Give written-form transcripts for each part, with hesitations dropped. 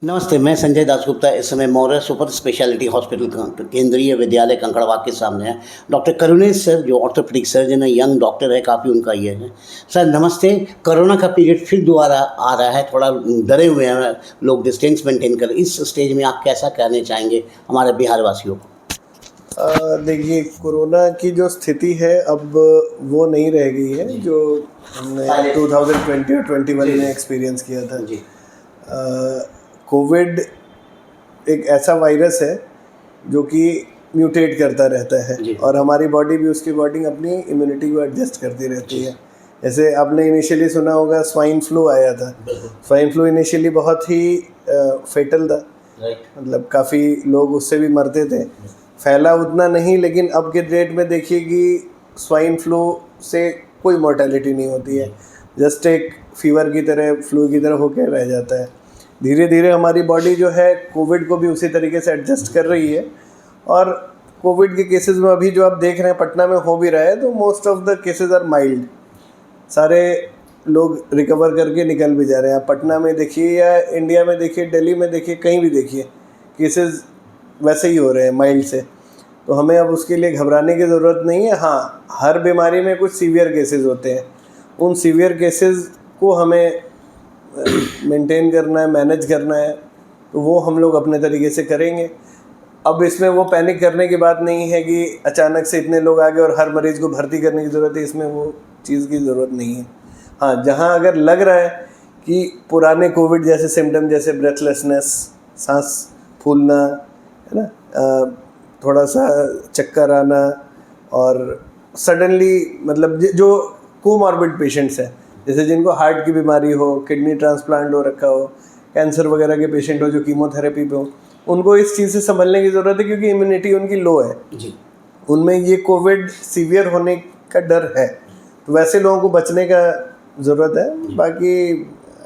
नमस्ते, मैं संजय दासगुप्ता इस समय मौर्य सुपर स्पेशलिटी हॉस्पिटल केंद्रीय विद्यालय कंकड़बाग के सामने है। डॉक्टर करुणेश सर जो ऑर्थोपेडिक सर्जन है, यंग डॉक्टर है, काफ़ी उनका ये है। सर नमस्ते। कोरोना का पीरियड फिर दोबारा आ रहा है, थोड़ा डरे हुए हैं लोग डिस्टेंस मेंटेन कर। इस स्टेज में आप कैसा कहना चाहेंगे हमारे बिहार वासियों को? देखिए, कोरोना की जो स्थिति है अब वो नहीं रह गई है जो हमने 2020 और 21 में एक्सपीरियंस किया था। जी। कोविड एक ऐसा वायरस है जो कि म्यूटेट करता रहता है और हमारी बॉडी भी उसके अकॉर्डिंग अपनी इम्यूनिटी को एडजस्ट करती रहती है। जैसे आपने इनिशियली सुना होगा स्वाइन फ्लू आया था। स्वाइन फ्लू इनिशियली बहुत ही फेटल था, मतलब काफ़ी लोग उससे भी मरते थे। फैला उतना नहीं, लेकिन अब के डेट में देखिए कि स्वाइन फ्लू से कोई मोर्टेलिटी नहीं होती है, जस्ट एक फीवर की तरह, फ्लू की तरह होकर रह जाता है। धीरे धीरे हमारी बॉडी जो है कोविड को भी उसी तरीके से एडजस्ट कर रही है और कोविड के केसेस में अभी जो आप देख रहे हैं पटना में हो भी रहा है, तो most of the cases are mild. सारे लोग रिकवर करके निकल भी जा रहे हैं। आप पटना में देखिए या इंडिया में देखिए, दिल्ली में देखिए, कहीं भी देखिए, केसेस वैसे ही हो रहे हैं, माइल्ड से। तो हमें अब उसके लिए घबराने की ज़रूरत नहीं है। हाँ, हर बीमारी में कुछ सीवियर केसेस होते हैं, उन सीवियर केसेस को हमें मेंटेन करना है, मैनेज करना है, तो वो हम लोग अपने तरीके से करेंगे। अब इसमें वो पैनिक करने की बात नहीं है कि अचानक से इतने लोग आ गए और हर मरीज़ को भर्ती करने की ज़रूरत है, इसमें वो चीज़ की ज़रूरत नहीं है। हाँ, जहाँ अगर लग रहा है कि पुराने कोविड जैसे सिम्टम, जैसे ब्रेथलेसनेस, सांस फूलना, है ना, थोड़ा सा चक्कर आना और सडनली, मतलब जो कोमॉर्बिड पेशेंट्स हैं, जैसे जिनको हार्ट की बीमारी हो, किडनी ट्रांसप्लांट हो रखा हो, कैंसर वगैरह के पेशेंट हो जो कीमोथेरेपी पे हो, उनको इस चीज़ से संभलने की ज़रूरत है क्योंकि इम्यूनिटी उनकी लो है जी। उनमें ये कोविड सीवियर होने का डर है, तो वैसे लोगों को बचने का ज़रूरत है। बाकी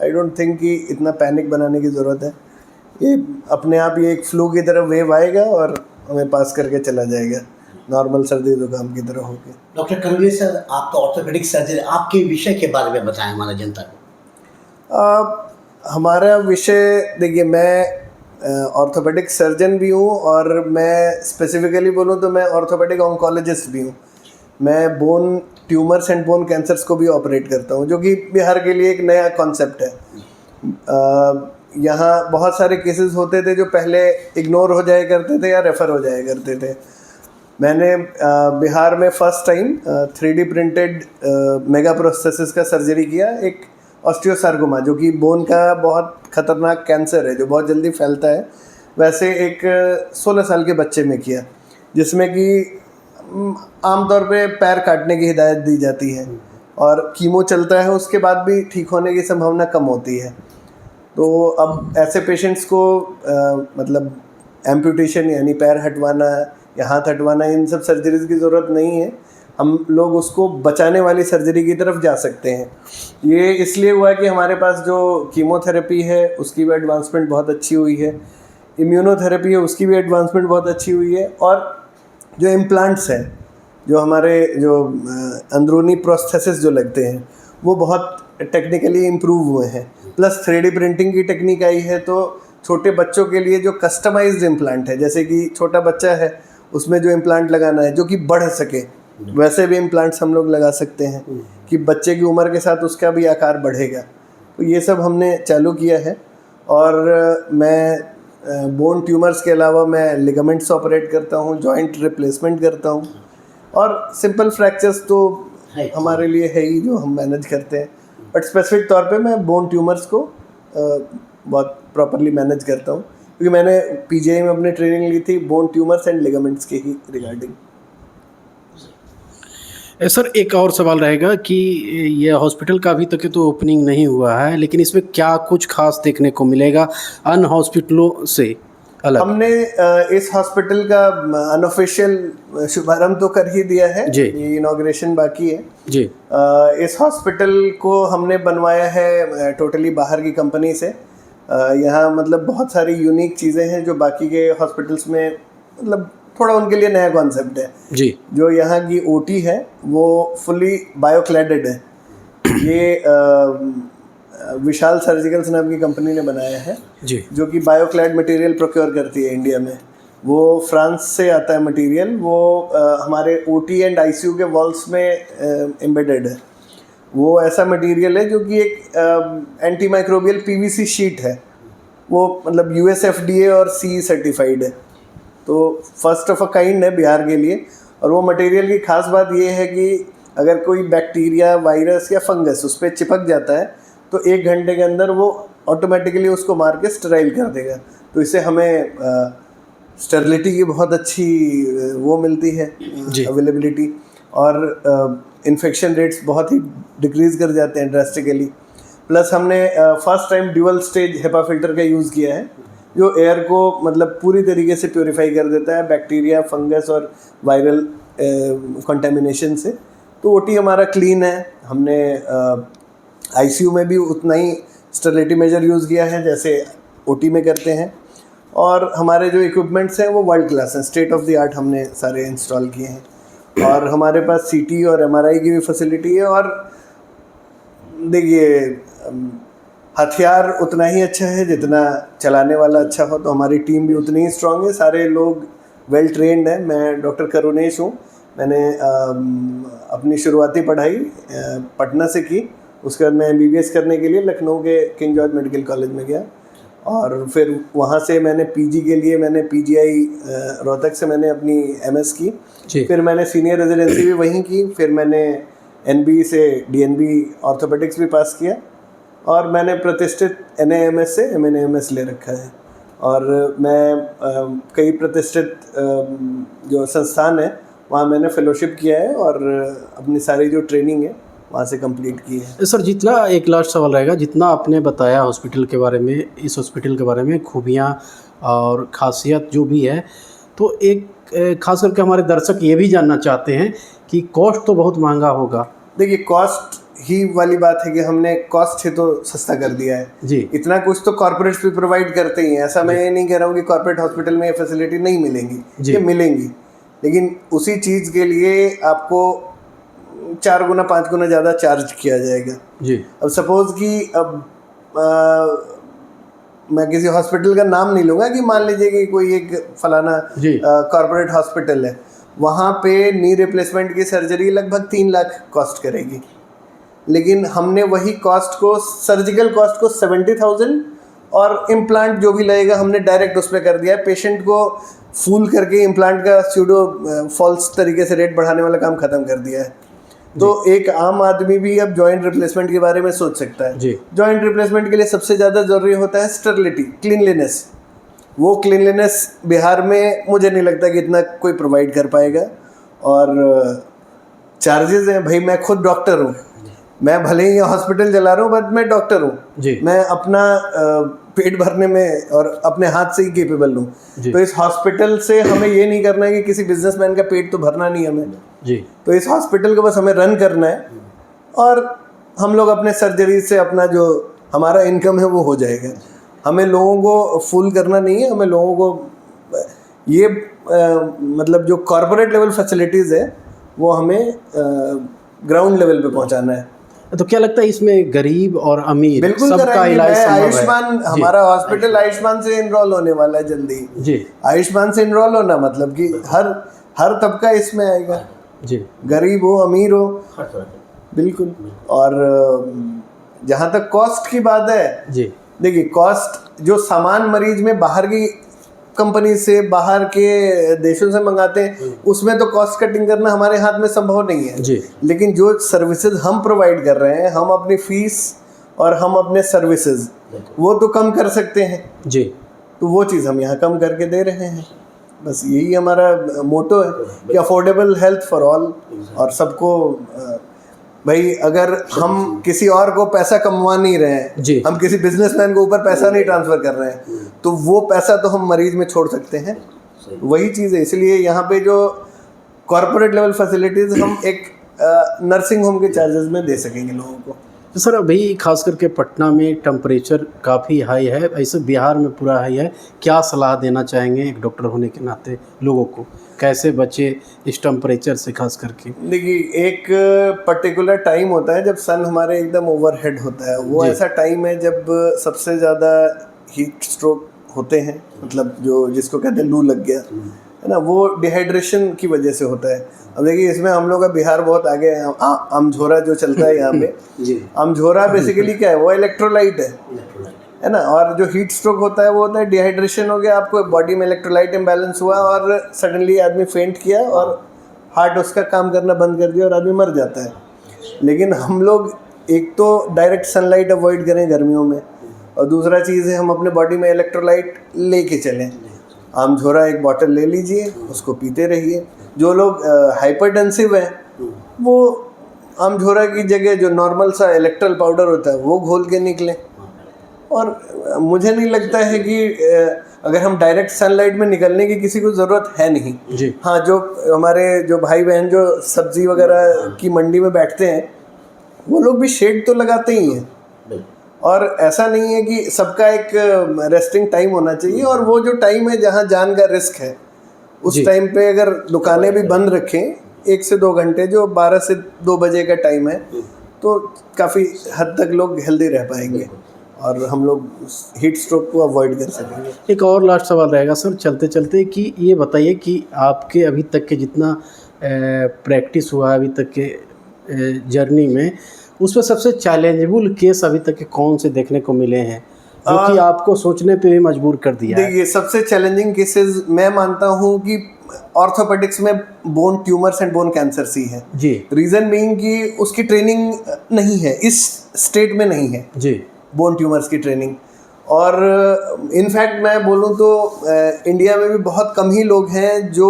आई डोंट थिंक कि इतना पैनिक बनाने की ज़रूरत है। ये अपने आप ये एक फ्लू की तरह वेव आएगा और हमें पास करके चला जाएगा, नॉर्मल सर्दी जुकाम की तरह होके। डॉक्टर करुणेश सर, आप तो ऑर्थोपेडिक सर्जन, आपके विषय के बारे में बताएं हमारा जनता को। हमारा विषय देखिए, मैं ऑर्थोपेडिक सर्जन भी हूँ और मैं स्पेसिफिकली बोलूँ तो मैं ऑर्थोपेडिक ऑन्कोलॉजिस्ट भी हूँ। मैं bone tumours and bone cancers को भी ऑपरेट करता हूँ, जो कि बिहार के लिए एक नया कॉन्सेप्ट है। यहाँ बहुत सारे केसेस होते थे जो पहले इग्नोर हो जाया करते थे या रेफ़र हो जाया करते थे। मैंने बिहार में first time 3D printed mega prosthesis का सर्जरी किया, एक ऑस्टियोसार्कोमा, जो कि बोन का बहुत ख़तरनाक कैंसर है जो बहुत जल्दी फैलता है, वैसे एक 16 साल के बच्चे में किया, जिसमें कि आमतौर पे पैर काटने की हिदायत दी जाती है और कीमो चलता है, उसके बाद भी ठीक होने की संभावना कम होती है। तो अब ऐसे पेशेंट्स को मतलब एम्पुटेशन यानी पैर हटवाना या हाथ हटवाना, इन सब सर्जरीज़ की ज़रूरत नहीं है। हम लोग उसको बचाने वाली सर्जरी की तरफ जा सकते हैं। ये इसलिए हुआ कि हमारे पास जो कीमोथेरेपी है उसकी भी एडवांसमेंट बहुत अच्छी हुई है, इम्यूनोथेरेपी है उसकी भी एडवांसमेंट बहुत अच्छी हुई है, और जो इम्प्लांट्स हैं, जो हमारे जो अंदरूनी प्रोस्थेसिस जो लगते हैं, वो बहुत टेक्निकली इम्प्रूव हुए हैं। प्लस 3D प्रिंटिंग की टेक्निक आई है, तो छोटे बच्चों के लिए जो कस्टमाइज्ड इम्प्लांट है, जैसे कि छोटा बच्चा है उसमें जो इम्प्लांट लगाना है जो कि बढ़ सके, वैसे भी इम्प्लांट्स हम लोग लगा सकते हैं कि बच्चे की उम्र के साथ उसका भी आकार बढ़ेगा। तो ये सब हमने चालू किया है। और मैं बोन ट्यूमर्स के अलावा मैं लिगामेंट्स ऑपरेट करता हूँ, जॉइंट रिप्लेसमेंट करता हूँ, और सिंपल फ्रैक्चर्स तो हमारे लिए है ही जो हम मैनेज करते हैं, बट स्पेसिफिक तौर पे मैं बोन ट्यूमर्स को बहुत प्रॉपरली मैनेज करता हूँ क्योंकि मैंने पीजीआई में अपनी ट्रेनिंग ली थी बोन ट्यूमर्स एंड लिगामेंट्स के ही रिगार्डिंग। सर एक और सवाल रहेगा कि ये हॉस्पिटल का अभी तक तो ओपनिंग नहीं हुआ है, लेकिन इसमें क्या कुछ खास देखने को मिलेगा अन्य हॉस्पिटलों से अलग? हमने इस हॉस्पिटल का अनऑफिशियल शुभारंभ तो कर ही दिया है, ये इनॉग्रेशन बाकी है जी। इस हॉस्पिटल को हमने बनवाया है टोटली बाहर की कंपनी से। यहाँ मतलब बहुत सारी यूनिक चीज़ें हैं जो बाकी के हॉस्पिटल्स में, मतलब थोड़ा उनके लिए नया कॉन्सेप्ट है जी। जो यहाँ की ओटी है वो फुली बायोक्लैडेड है। ये विशाल सर्जिकल्स नाम की कंपनी ने बनाया है, जी जो कि बायोक्लैड मटेरियल प्रोक्योर करती है इंडिया में। वो फ्रांस से आता है मटेरियल, वो हमारे ओटी एंड आईसीयू के वॉल्स में एम्बेडेड है। वो ऐसा मटेरियल है जो कि एक एंटी माइक्रोबियल पीवीसी शीट है। वो मतलब यूएसएफडीए और सीई सर्टिफाइड है, तो फर्स्ट ऑफ अ काइंड है बिहार के लिए। और वो मटेरियल की खास बात ये है कि अगर कोई बैक्टीरिया, वायरस या फंगस उस पर चिपक जाता है तो 1 घंटे के अंदर वो ऑटोमेटिकली उसको मार के स्टराइल कर देगा। तो इससे हमें स्टेरिलिटी की बहुत अच्छी वो मिलती है, अवेलेबिलिटी, और इन्फेक्शन रेट्स बहुत ही डिक्रीज़ कर जाते हैं ड्रास्टिकली। प्लस हमने first time dual stage HEPA filter का यूज़ किया है, जो एयर को मतलब पूरी तरीके से प्योरीफाई कर देता है बैक्टीरिया, फंगस और वायरल कंटेमिनेशन से। तो ओटी हमारा क्लीन है। हमने आईसीयू में भी उतना ही स्टेरिलिटी मेजर यूज़ किया है जैसे ओटी में करते हैं। और हमारे जो इक्विपमेंट्स हैं वो वर्ल्ड क्लास हैं, स्टेट ऑफ द आर्ट हमने सारे इंस्टॉल किए हैं। और हमारे पास सीटी और एमआरआई की भी फैसिलिटी है। और देखिए, हथियार उतना ही अच्छा है जितना चलाने वाला अच्छा हो, तो हमारी टीम भी उतनी ही स्ट्रांग है। सारे लोग वेल ट्रेंड हैं। मैं डॉक्टर करुणेश हूँ। मैंने अपनी शुरुआती पढ़ाई पटना से की। उसके बाद मैं एमबीबीएस करने के लिए लखनऊ के किंग जॉर्ज मेडिकल कॉलेज में गया, और फिर वहाँ से मैंने पीजी के लिए मैंने पीजीआई रोहतक से मैंने अपनी एमएस की। फिर मैंने सीनियर रेजिडेंसी भी वहीं की। फिर मैंने एनबी से डीएनबी ऑर्थोपेडिक्स भी पास किया, और मैंने प्रतिष्ठित एनएएमएस से एमएनएमएस ले रखा है। और मैं कई प्रतिष्ठित जो संस्थान है वहाँ मैंने फेलोशिप किया है, और अपनी सारी जो ट्रेनिंग है वहाँ से कंप्लीट की है। सर, जितना एक लास्ट सवाल रहेगा, जितना आपने बताया हॉस्पिटल के बारे में, इस हॉस्पिटल के बारे में खूबियाँ और ख़ासियत जो भी है, तो एक खास करके हमारे दर्शक ये भी जानना चाहते हैं कि कॉस्ट तो बहुत महंगा होगा। देखिए, कॉस्ट ही वाली बात है कि हमने कॉस्ट ही तो सस्ता कर दिया है जी। इतना कुछ तो कॉर्पोरेट्स भी प्रोवाइड करते ही हैं। ऐसा मैं ये नहीं कह रहा हूँ कि कॉर्पोरेट हॉस्पिटल में ये फैसिलिटी नहीं मिलेंगी, ये मिलेंगी, लेकिन उसी चीज़ के लिए आपको 4 गुना 5 गुना ज़्यादा चार्ज किया जाएगा जी। अब सपोज़ कि मैं किसी हॉस्पिटल का नाम नहीं लूँगा, कि मान लीजिए कि कोई एक फलाना कॉर्पोरेट हॉस्पिटल है, वहाँ पे नी रिप्लेसमेंट की सर्जरी लगभग 3 लाख कॉस्ट करेगी, लेकिन हमने वही कॉस्ट को, सर्जिकल कॉस्ट को 70,000 और इम्प्लांट जो भी लगेगा हमने डायरेक्ट उस पर कर दिया है। पेशेंट को फूल करके इम्प्लांट का स्यूडो फॉल्स तरीके से रेट बढ़ाने वाला काम ख़त्म कर दिया है। तो एक आम आदमी भी अब जॉइंट रिप्लेसमेंट के बारे में सोच सकता है। जॉइंट रिप्लेसमेंट के लिए सबसे ज़्यादा ज़रूरी होता है स्टेरिलिटी, क्लीनलीनेस। वो क्लीनलीनेस बिहार में मुझे नहीं लगता कि इतना कोई प्रोवाइड कर पाएगा। और चार्जेस हैं, भाई मैं खुद डॉक्टर हूँ, मैं भले ही हॉस्पिटल चला रहा हूँ बट मैं डॉक्टर हूँ, मैं अपना पेट भरने में और अपने हाथ से ही केपेबल हूँ। तो इस हॉस्पिटल से हमें ये नहीं करना है कि किसी बिजनेसमैन का पेट तो भरना नहीं है हमें जी। तो इस हॉस्पिटल को बस हमें रन करना है, और हम लोग अपने सर्जरी से अपना जो हमारा इनकम है वो हो जाएगा। हमें लोगों को फुल करना नहीं है, हमें लोगों को ये मतलब जो कॉर्पोरेट लेवल फैसिलिटीज़ है वो हमें ग्राउंड लेवल पे पहुंचाना है। तो क्या लगता है इसमें गरीब और अमीर बिल्कुल सबका इलाज संभव है? आयुष्मान, हमारा हॉस्पिटल आयुष्मान से इनरोल होने वाला है जल्दी जी। आयुष्मान से इनरोल होना मतलब कि हर तबका इसमें आएगा जी, गरीब हो अमीर हो, बिल्कुल। और जहाँ तक कॉस्ट की बात है जी, देखिए कॉस्ट जो सामान मरीज में बाहर की कंपनी से, बाहर के देशों से मंगाते हैं, उसमें तो कॉस्ट कटिंग करना हमारे हाथ में संभव नहीं है जी। लेकिन जो सर्विसेज हम प्रोवाइड कर रहे हैं, हम अपनी फीस और हम अपने सर्विसेज वो तो कम कर सकते हैं जी। तो वो चीज़ हम यहाँ कम करके दे रहे हैं। बस यही हमारा मोटो है कि अफोर्डेबल हेल्थ फॉर ऑल। और सबको भाई, अगर हम किसी और को पैसा कमवा नहीं रहे हैं जी, हम किसी बिजनेसमैन को ऊपर पैसा नहीं ट्रांसफ़र कर रहे हैं, तो वो पैसा तो हम मरीज में छोड़ सकते हैं। वही चीज़ है, इसलिए यहाँ पे जो कॉर्पोरेट लेवल फैसिलिटीज़ हम एक नर्सिंग होम के चार्जेस में दे सकेंगे लोगों को। तो सर, अभी खास करके पटना में टेम्परेचर काफ़ी हाई है, ऐसे बिहार में पूरा हाई है, क्या सलाह देना चाहेंगे एक डॉक्टर होने के नाते लोगों को? कैसे बचे इस टेम्परेचर से खास करके? देखिए, एक पर्टिकुलर टाइम होता है जब सन हमारे एकदम ओवरहेड होता है, वो जी। ऐसा टाइम है जब सबसे ज़्यादा हीट स्ट्रोक होते हैं, मतलब जो जिसको कहते हैं लू लग गया है ना, वो डिहाइड्रेशन की वजह से होता है। अब देखिए, इसमें हम लोग का बिहार बहुत आगे है। अमझोरा जो चलता है यहाँ पे, जी। अमझोरा बेसिकली क्या है, वो इलेक्ट्रोलाइट है ना। और जो हीट स्ट्रोक होता है वो होता है डिहाइड्रेशन हो गया, आपको बॉडी में इलेक्ट्रोलाइट इम्बैलेंस हुआ और सडनली आदमी फेंट किया और हार्ट उसका काम करना बंद कर दिया और आदमी मर जाता है। लेकिन हम लोग एक तो डायरेक्ट सनलाइट अवॉइड करें गर्मियों में, और दूसरा चीज़ है हम अपने बॉडी में इलेक्ट्रोलाइट लेके चलें। आमझोरा एक बॉटल ले लीजिए, उसको पीते रहिए। जो लोग हाइपरटेंसिव हैं वो आमझोरा की जगह जो नॉर्मल सा इलेक्ट्रल पाउडर होता है वो घोल के निकलें। और मुझे नहीं लगता है कि अगर हम डायरेक्ट सनलाइट में निकलने की किसी को ज़रूरत है नहीं जी। हाँ, जो हमारे जो भाई बहन जो सब्जी वगैरह की मंडी में बैठते हैं वो लोग भी शेड तो लगाते ही हैं। और ऐसा नहीं है कि सबका एक रेस्टिंग टाइम होना चाहिए, और वो जो टाइम है जहाँ जान का रिस्क है उस जी। टाइम पे अगर दुकानें भी बंद रखें 1 से 2 घंटे, जो 12 से 2 बजे का टाइम है, तो काफ़ी हद तक लोग हेल्दी रह पाएंगे और हम लोग हीट स्ट्रोक को अवॉइड कर सकेंगे। एक और लास्ट सवाल रहेगा सर चलते चलते, कि ये बताइए कि आपके अभी तक के जितना प्रैक्टिस हुआ अभी तक के जर्नी में, उसमें सबसे चैलेंजेबल केस अभी तक के कौन से देखने को मिले हैं जो कि आपको सोचने पे भी मजबूर कर दिया है? देखिए, सबसे चैलेंजिंग केसेस मैं मानता हूँ कि ऑर्थोपेडिक्स में bone tumours and bone cancers ही है। जी रीज़न बीइंग कि उसकी ट्रेनिंग नहीं है, इस स्टेट में नहीं है जी। बोन ट्यूमर्स की ट्रेनिंग। और इनफैक्ट मैं बोलूँ तो इंडिया में भी बहुत कम ही लोग हैं जो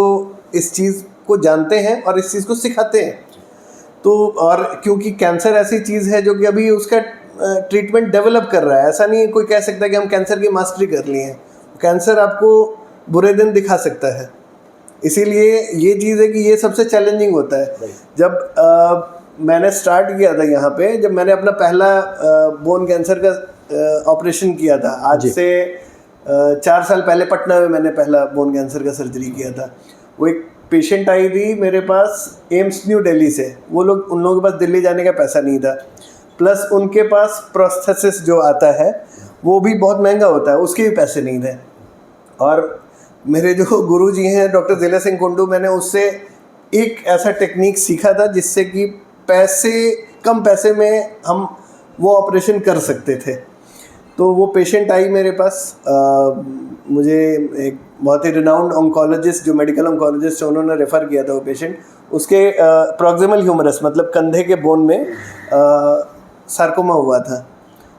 इस चीज़ को जानते हैं और इस चीज़ को सिखाते हैं। तो और क्योंकि कैंसर ऐसी चीज़ है जो कि अभी उसका ट्रीटमेंट डेवलप कर रहा है, ऐसा नहीं है कोई कह सकता है कि हम कैंसर की मास्टरी कर लिए हैं। कैंसर आपको बुरे दिन दिखा सकता है, इसीलिए ये चीज़ है कि ये सबसे चैलेंजिंग होता है। जब मैंने स्टार्ट किया था यहाँ पे, जब मैंने अपना पहला बोन कैंसर का ऑपरेशन किया था, आज जी। से 4 साल पहले पटना में मैंने पहला बोन कैंसर का सर्जरी किया था। वो एक पेशेंट आई थी मेरे पास एम्स न्यू दिल्ली से। वो लोग, उन लोगों के पास दिल्ली जाने का पैसा नहीं था, प्लस उनके पास प्रोस्थेसिस जो आता है वो भी बहुत महंगा होता है, उसके भी पैसे नहीं थे। और मेरे जो गुरुजी हैं डॉक्टर दिला सिंह कुंडू, मैंने उससे एक ऐसा टेक्निक सीखा था जिससे कि कम पैसे में हम वो ऑपरेशन कर सकते थे। तो वो पेशेंट आई मेरे पास, मुझे एक बहुत ही रिनाउंड ऑन्कोलॉजिस्ट जो मेडिकल ऑन्कोलॉजिस्ट है उन्होंने रेफ़र किया था वो पेशेंट। उसके प्रॉक्सिमल ह्यूमरस मतलब कंधे के बोन में सार्कोमा हुआ था,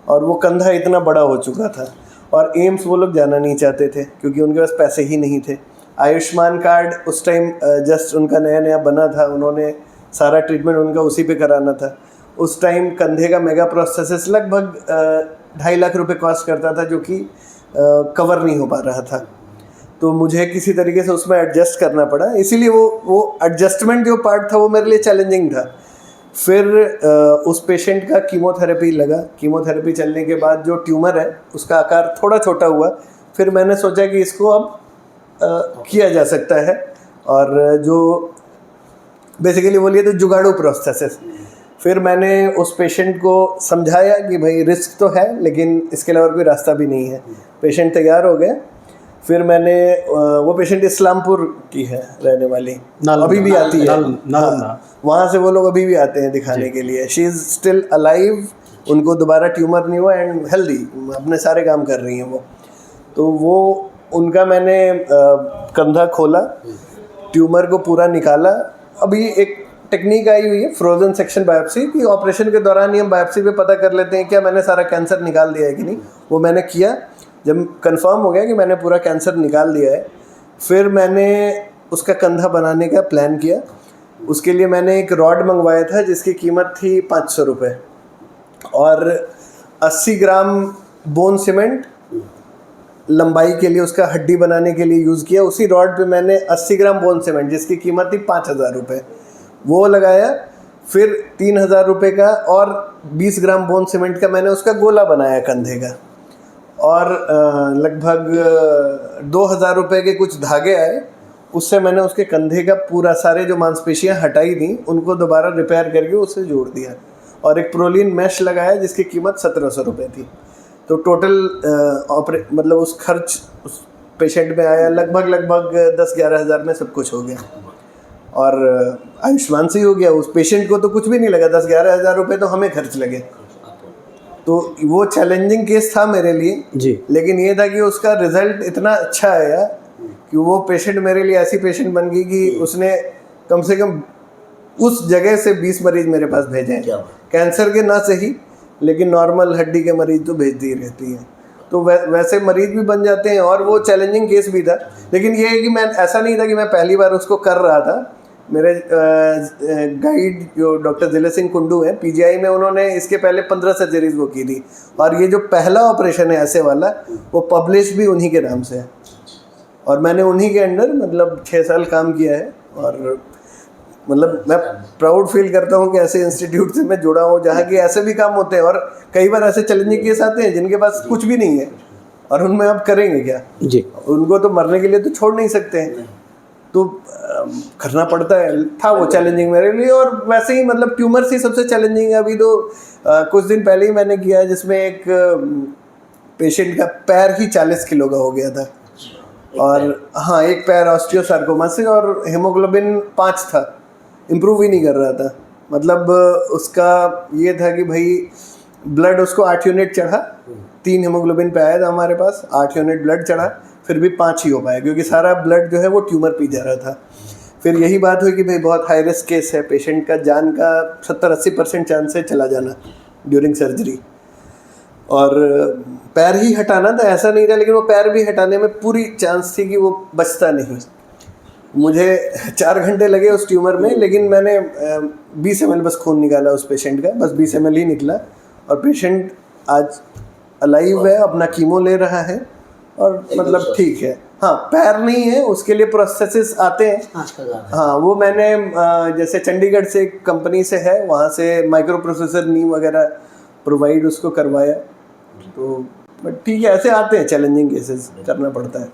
और वो कंधा इतना बड़ा हो चुका था, और एम्स वो लोग जाना नहीं चाहते थे क्योंकि उनके पास पैसे ही नहीं थे। आयुष्मान कार्ड उस टाइम जस्ट उनका नया नया बना था, उन्होंने सारा ट्रीटमेंट उनका उसी पे कराना था। उस टाइम कंधे का मेगा प्रोस्थेसिस लगभग 2.5 लाख रुपए कॉस्ट करता था, जो कि कवर नहीं हो पा रहा था। तो मुझे किसी तरीके से उसमें एडजस्ट करना पड़ा, इसीलिए वो एडजस्टमेंट जो पार्ट था वो मेरे लिए चैलेंजिंग था। फिर उस पेशेंट का कीमोथेरेपी लगा। कीमोथेरेपी चलने के बाद जो ट्यूमर है उसका आकार थोड़ा छोटा हुआ। फिर मैंने सोचा कि इसको अब किया जा सकता है, और जो बेसिकली बोलिए तो जुगाड़ू प्रोस्थेसिस। फिर मैंने उस पेशेंट को समझाया कि भाई रिस्क तो है लेकिन इसके अलावा कोई रास्ता भी नहीं है। पेशेंट तैयार हो गए। फिर मैंने वो पेशेंट इस्लामपुर की है रहने वाली, अभी भी आती है हाँ, वहाँ से वो लोग अभी भी आते हैं दिखाने के लिए। शी इज़ स्टिल अलाइव, उनको दोबारा ट्यूमर नहीं हुआ एंड हेल्दी, अपने सारे काम कर रही हैं वो। तो वो उनका मैंने कंधा खोला, ट्यूमर को पूरा निकाला। अभी एक टेक्निक आई हुई है फ्रोजन सेक्शन बायोप्सी कि ऑपरेशन के दौरान ही हम बायोप्सी पे पता कर लेते हैं क्या मैंने सारा कैंसर निकाल दिया है कि नहीं। वो मैंने किया, जब कंफर्म हो गया कि मैंने पूरा कैंसर निकाल दिया है, फिर मैंने उसका कंधा बनाने का प्लान किया। उसके लिए मैंने एक रॉड मंगवाया था जिसकी कीमत थी 500 रुपये, और 80 ग्राम बोन सीमेंट लंबाई के लिए उसका हड्डी बनाने के लिए यूज़ किया। उसी रॉड पे मैंने 80 ग्राम बोन सीमेंट जिसकी कीमत थी 5000 रुपये वो लगाया। फिर 3000 रुपये का और 20 ग्राम बोन सीमेंट का मैंने उसका गोला बनाया कंधे का, और लगभग 2000 रुपये के कुछ धागे आए उससे मैंने उसके कंधे का पूरा सारे जो मांसपेशियां हटाई थी उनको दोबारा रिपेयर करके उससे जोड़ दिया और एक प्रोलीन मैश लगाया जिसकी कीमत 1700 रुपये थी। तो टोटल मतलब उस खर्च उस पेशेंट में आया लगभग 10-11 हज़ार में सब कुछ हो गया और आयुष्मान से ही हो गया। उस पेशेंट को तो कुछ भी नहीं लगा, 10-11 हज़ार रुपये तो हमें खर्च लगे। तो वो चैलेंजिंग केस था मेरे लिए जी। लेकिन ये था कि उसका रिजल्ट इतना अच्छा आया कि वो पेशेंट मेरे लिए ऐसी पेशेंट बन गई कि उसने कम से कम उस जगह से 20 मरीज मेरे पास भेजे हैं। कैंसर के ना सही लेकिन नॉर्मल हड्डी के मरीज तो भेजती ही रहती है। तो वैसे मरीज भी बन जाते हैं और वो चैलेंजिंग केस भी था। लेकिन ये है कि मैं ऐसा नहीं था कि मैं पहली बार उसको कर रहा था। मेरे गाइड जो डॉक्टर जिले सिंह कुंडू हैं पीजीआई में, उन्होंने इसके पहले 15 सर्जरीज वो की थी और ये जो पहला ऑपरेशन है ऐसे वाला वो पब्लिश भी उन्हीं के नाम से है और मैंने उन्हीं के अंडर मतलब 6 साल काम किया है और मतलब मैं प्राउड फील करता हूँ कि ऐसे इंस्टीट्यूट से मैं जुड़ा हूँ जहाँ की ऐसे भी काम होते हैं और कई बार ऐसे चैलेंजिंग केस आते हैं जिनके पास कुछ भी नहीं है और उनमें आप करेंगे क्या जी। उनको तो मरने के लिए तो छोड़ नहीं सकते हैं, तो करना पड़ता है। था वो चैलेंजिंग मेरे लिए और वैसे ही मतलब ट्यूमर से सबसे चैलेंजिंग है। अभी तो कुछ दिन पहले ही मैंने किया जिसमें एक पेशेंट का पैर ही 40 किलो का हो गया था और हाँ एक पैर ऑस्टियोसार्कोमा से और हेमोग्लोबिन 5 था, इम्प्रूव ही नहीं कर रहा था। मतलब उसका ये था कि भाई ब्लड उसको 8 यूनिट चढ़ा, 3 हेमोग्लोबिन पे आया था हमारे पास, 8 यूनिट ब्लड चढ़ा, फिर भी 5 ही हो पाया क्योंकि सारा ब्लड जो है वो ट्यूमर पी जा रहा था। फिर यही बात हुई कि भाई बहुत हाई रिस्क केस है, पेशेंट का जान का 70-80% चांस है चला जाना ड्यूरिंग सर्जरी और पैर ही हटाना था, ऐसा नहीं था। लेकिन वो पैर भी हटाने में पूरी चांस थी कि वो बचता नहीं। मुझे 4 घंटे लगे उस ट्यूमर में लेकिन मैंने 20 ml बस खून निकाला उस पेशेंट का, बस 20 ml ही निकला और पेशेंट आज अलाइव है, अपना कीमो ले रहा है और मतलब ठीक है। हाँ पैर नहीं है, उसके लिए प्रोसेसेस आते हैं। हाँ वो मैंने जैसे चंडीगढ़ से एक कंपनी से है, वहाँ से माइक्रो प्रोसेसर नी वगैरह प्रोवाइड उसको करवाया। तो बट ठीक है, ऐसे आते हैं चैलेंजिंग केसेस, करना पड़ता है।